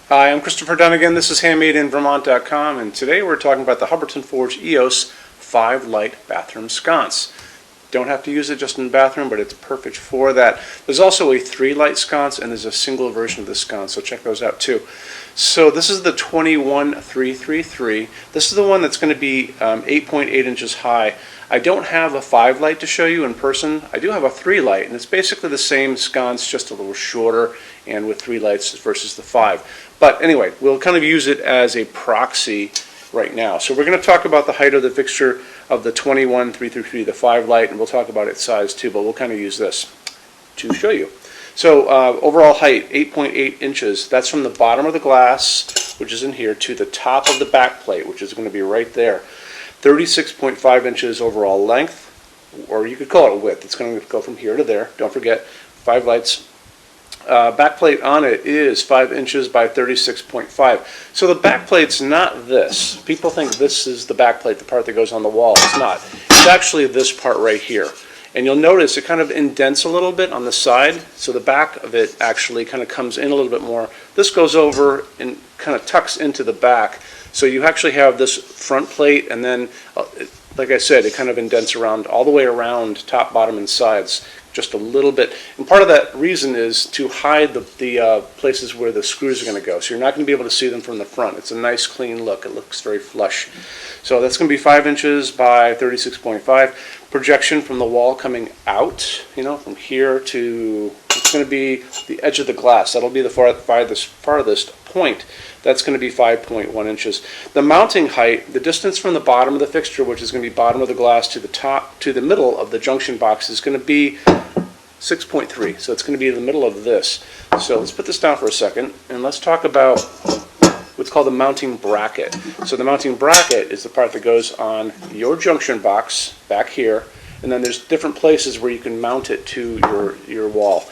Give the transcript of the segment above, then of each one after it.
Hi, I'm Christopher Dunnigan. This is HandmadeInVermont.com, and today we're talking about the Hubbardton Forge EOS 5-light bathroom sconce. Don't have to use it just in the bathroom, but it's perfect for that. There's also a 3-light sconce, and there's a single version of the sconce, so check those out too. So this is the 21333. This is the one that's going to be 8.8 inches high. I don't have a 5-light to show you in person. I do have a 3-light, and it's basically the same sconce, just a little shorter, and with 3 lights versus the 5. But anyway, we'll kind of use it as a proxy right now. So we're going to talk about the height of the fixture of the 21333, the 5-light, and we'll talk about its size too, but we'll kind of use this to show you. So overall height, 8.8 inches. That's from the bottom of the glass, which is in here, to the top of the back plate, which is going to be right there. 36.5 inches overall length, or you could call it a width. It's going to go from here to there. Don't forget, 5 lights. Back plate on it is 5 inches by 36.5. So the back plate's not this. People think this is the back plate, the part that goes on the wall. It's not. It's actually this part right here. And you'll notice it kind of indents a little bit on the side, so the back of it actually kind of comes in a little bit more. This goes over and kind of tucks into the back. So you actually have this front plate, and then, like I said, it kind of indents around all the way around, top, bottom, and sides, just a little bit. And part of that reason is to hide the places where the screws are going to go. So you're not going to be able to see them from the front. It's a nice, clean look. It looks very flush. So that's going to be 5 inches by 36.5. Projection from the wall coming out, from here to, it's going to be the edge of the glass. That'll be the farthest point. That's going to be 5.1 inches. The mounting height, the distance from the bottom of the fixture, which is going to be bottom of the glass, to the top, to the middle of the junction box, is going to be 6.3. So it's going to be in the middle of this. So let's put this down for a second, and let's talk about what's called the mounting bracket. So the mounting bracket is the part that goes on your junction box back here, and then there's different places where you can mount it to your wall.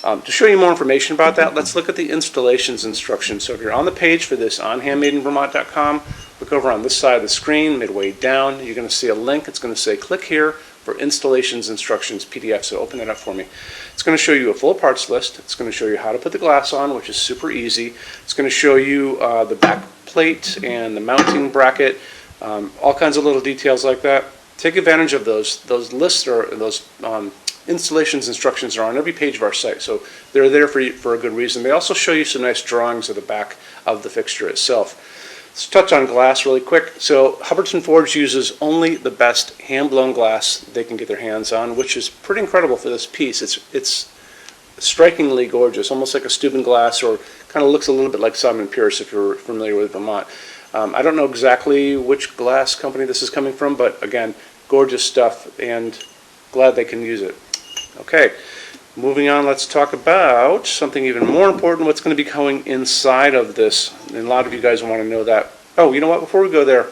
To show you more information about that, let's look at the installations instructions. So if you're on the page for this on HandmadeInVermont.com, look over on this side of the screen, midway down, you're going to see a link. It's going to say click here for installations instructions PDF. So open that up for me. It's going to show you a full parts list. It's going to show you how to put the glass on, which is super easy. It's going to show you the back plate and the mounting bracket, all kinds of little details like that. Take advantage of those. Those lists or those installations instructions are on every page of our site, so they're there for a good reason. They also show you some nice drawings of the back of the fixture itself. Let's touch on glass really quick. So Hubbardton Forge uses only the best hand-blown glass they can get their hands on, which is pretty incredible for this piece. It's strikingly gorgeous, almost like a Steuben glass, or kind of looks a little bit like Simon Pierce if you're familiar with Vermont. I don't know exactly which glass company this is coming from, but again, gorgeous stuff, and glad they can use it. Okay, moving on, let's talk about something even more important, what's going to be going inside of this. And a lot of you guys want to know that. Oh, you know what, before we go there,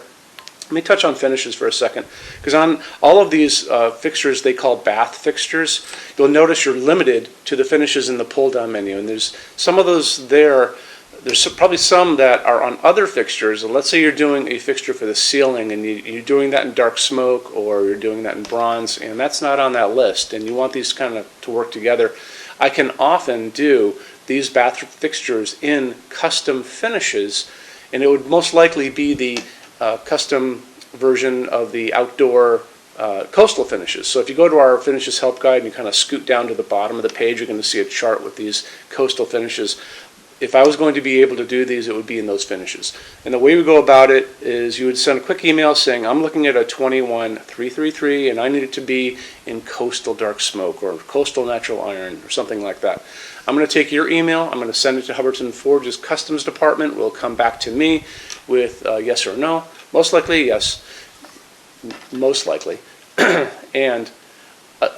let me touch on finishes for a second. Because on all of these fixtures they call bath fixtures, you'll notice you're limited to the finishes in the pull-down menu. And there's some of those there. There's probably some that are on other fixtures. Let's say you're doing a fixture for the ceiling and you're doing that in dark smoke, or you're doing that in bronze, and that's not on that list, and you want these kind of to work together. I can often do these bath fixtures in custom finishes, and it would most likely be the custom version of the outdoor coastal finishes. So if you go to our finishes help guide and you kind of scoot down to the bottom of the page, you're going to see a chart with these coastal finishes. If I was going to be able to do these, it would be in those finishes. And the way we go about it is you would send a quick email saying, I'm looking at a 21333 and I need it to be in coastal dark smoke or coastal natural iron or something like that. I'm going to take your email, I'm going to send it to Hubbardton Forge's customs department. Will come back to me with yes or no. Most likely yes, most likely. And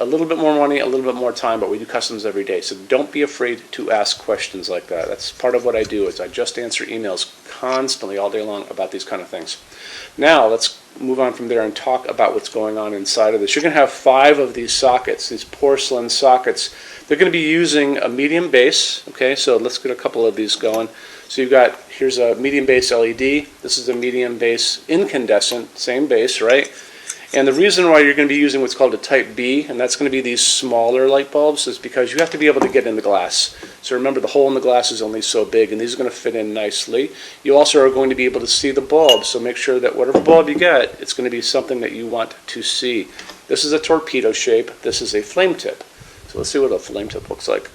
a little bit more money, a little bit more time, but we do customs every day. So don't be afraid to ask questions like that. That's part of what I do, is I just answer emails constantly all day long about these kind of things. Now let's move on from there and talk about what's going on inside of this. You're going to have 5 of these sockets, these porcelain sockets. They're going to be using a medium base. Okay, so let's get a couple of these going. So you've got, here's a medium base LED. This is a medium base incandescent, same base, right? And the reason why you're going to be using what's called a type B, and that's going to be these smaller light bulbs, is because you have to be able to get in the glass. So remember, the hole in the glass is only so big, and these are going to fit in nicely. You also are going to be able to see the bulb, so make sure that whatever bulb you get, it's going to be something that you want to see. This is a torpedo shape. This is a flame tip. So let's see what a flame tip looks like.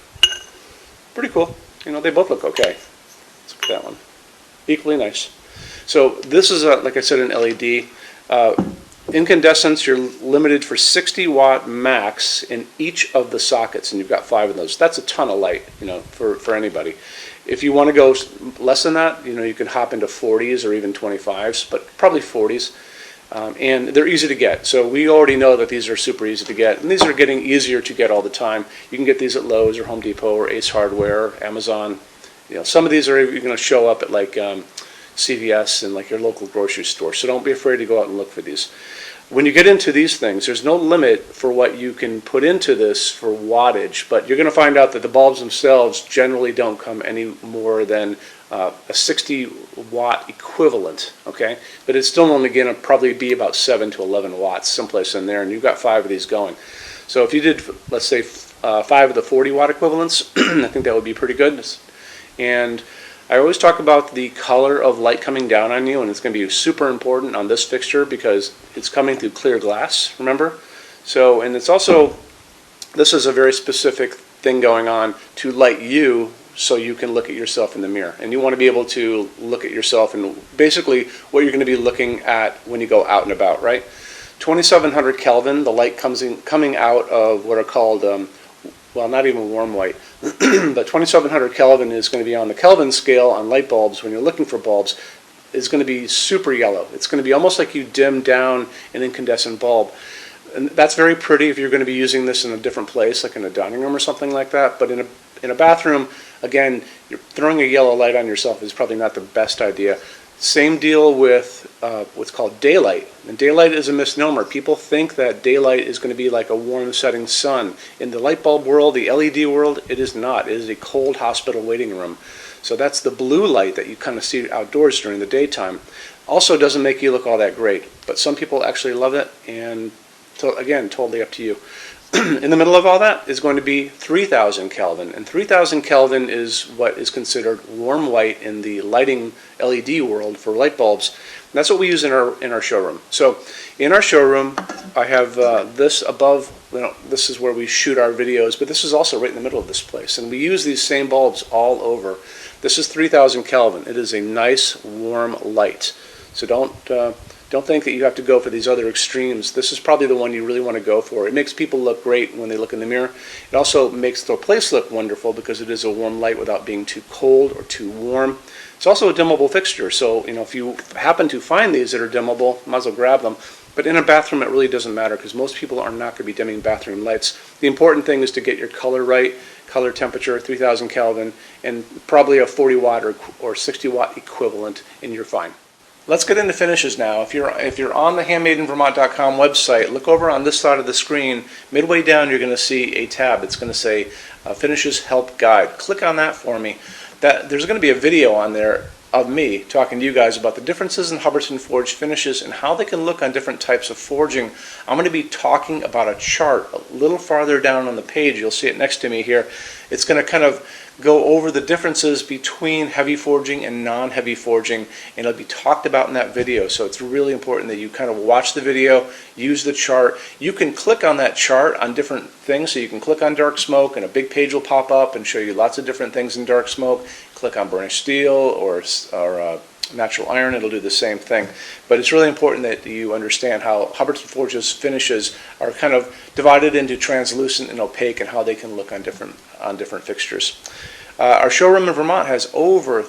Pretty cool. You know, they both look okay. Let's look at that one. Equally nice. So this is, like I said, an LED. Incandescence, you're limited for 60 watt max in each of the sockets, and you've got 5 of those. That's a ton of light, you know, for anybody. If you want to go less than that, you know, you can hop into 40s or even 25s, but probably 40s. And they're easy to get. So we already know that these are super easy to get, and these are getting easier to get all the time. You can get these at Lowe's or Home Depot or Ace Hardware, or Amazon. You know, some of these are even going to show up at like CVS and like your local grocery store. So don't be afraid to go out and look for these. When you get into these things, there's no limit for what you can put into this for wattage, but you're going to find out that the bulbs themselves generally don't come any more than a 60 watt equivalent, okay? But it's still only going to probably be about 7 to 11 watts, someplace in there, and you've got 5 of these going. So if you did, let's say, 5 of the 40 watt equivalents, I think that would be pretty good. And I always talk about the color of light coming down on you, and it's going to be super important on this fixture because it's coming through clear glass, remember? So, and it's also, this is a very specific thing going on to light you so you can look at yourself in the mirror. And you want to be able to look at yourself and basically what you're going to be looking at when you go out and about, right? 2700 Kelvin, the light coming out of what are called, well, not even warm white, but 2700 Kelvin is going to be on the Kelvin scale on light bulbs when you're looking for bulbs, is going to be super yellow. It's going to be almost like you dim down an incandescent bulb. And that's very pretty if you're going to be using this in a different place, like in a dining room or something like that. But in a bathroom, again, you're throwing a yellow light on yourself is probably not the best idea. Same deal with what's called daylight. And daylight is a misnomer. People think that daylight is going to be like a warm setting sun. In the light bulb world, the LED world, it is not. It is a cold hospital waiting room. So that's the blue light that you kind of see outdoors during the daytime. Also doesn't make you look all that great, but some people actually love it, and again, totally up to you. In the middle of all that is going to be 3000 Kelvin, and 3000 Kelvin is what is considered warm white in the lighting LED world for light bulbs. And that's what we use in our showroom. So in our showroom, I have this above. You know, this is where we shoot our videos, but this is also right in the middle of this place, and we use these same bulbs all over. This is 3000 Kelvin. It is a nice warm light. So don't think that you have to go for these other extremes. This is probably the one you really want to go for. It makes people look great when they look in the mirror. It also makes the place look wonderful because it is a warm light without being too cold or too warm. It's also a dimmable fixture, so you know, if you happen to find these that are dimmable, might as well grab them. But in a bathroom, it really doesn't matter because most people are not going to be dimming bathroom lights. The important thing is to get your color right, color temperature, 3000 Kelvin, and probably a 40 watt or 60 watt equivalent, and you're fine. Let's get into finishes now. If you're on the HandmadeInVermont.com website, look over on this side of the screen. Midway down, you're going to see a tab. It's going to say Finishes Help Guide. Click on that for me. There's going to be a video on there of me talking to you guys about the differences in Hubbardton forged finishes and how they can look on different types of forging. I'm going to be talking about a chart a little farther down on the page. You'll see it next to me here. It's going to kind of go over the differences between heavy forging and non-heavy forging, and it'll be talked about in that video. So it's really important that you kind of watch the video, use the chart. You can click on that chart on different things. So you can click on dark smoke and a big page will pop up and show you lots of different things in dark smoke. Click on burnished steel or natural iron, it'll do the same thing. But it's really important that you understand how Hubbardton Forge's finishes are kind of divided into translucent and opaque and how they can look on different fixtures. Our showroom in Vermont has we're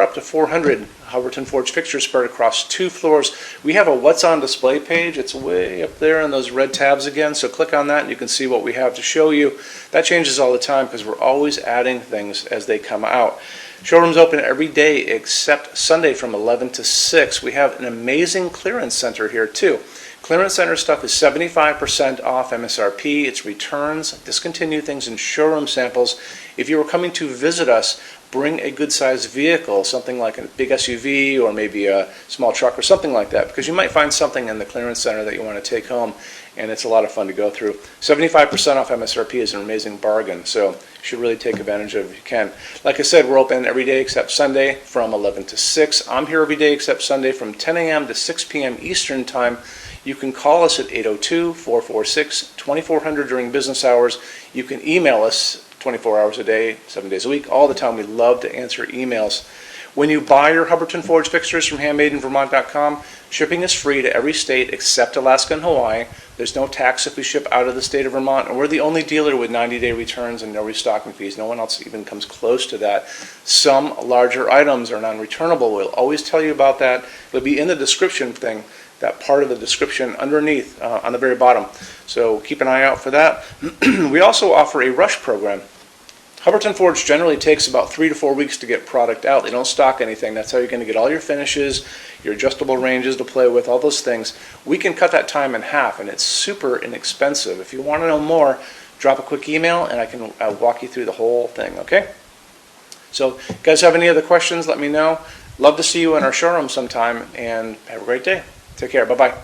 up to 400 Hubbardton Forge fixtures spread across 2 floors. We have a What's on Display page. It's way up there in those red tabs again, so click on that and you can see what we have to show you. That changes all the time because we're always adding things as they come out. Showroom's open every day except Sunday from 11 to 6. We have an amazing clearance center here too. Clearance center stuff is 75% off MSRP. It's returns, discontinued things, and showroom samples. If you were coming to visit us, bring a good-sized vehicle, something like a big SUV or maybe a small truck or something like that, because you might find something in the clearance center that you want to take home, and it's a lot of fun to go through. 75% off MSRP is an amazing bargain, so you should really take advantage of it if you can. Like I said, we're open every day except Sunday from 11 to 6. I'm here every day except Sunday from 10 a.m. to 6 p.m. Eastern Time. You can call us at 802-446-2400 during business hours. You can email us 24 hours a day, 7 days a week, all the time. We love to answer emails. When you buy your Hubbardton Forge fixtures from HandmadeInVermont.com, shipping is free to every state except Alaska and Hawaii. There's no tax if we ship out of the state of Vermont, and we're the only dealer with 90-day returns and no restocking fees. No one else even comes close to that. Some larger items are non-returnable. We'll always tell you about that. It'll be in the description thing, that part of the description underneath on the very bottom. So keep an eye out for that. We also offer a rush program. Hubbardton Forge generally takes about 3 to 4 weeks to get product out. They don't stock anything. That's how you're going to get all your finishes, your adjustable ranges to play with, all those things. We can cut that time in half, and it's super inexpensive. If you want to know more, drop a quick email, and I can walk you through the whole thing, okay? So, if you guys have any other questions, let me know. Love to see you in our showroom sometime, and have a great day. Take care. Bye-bye.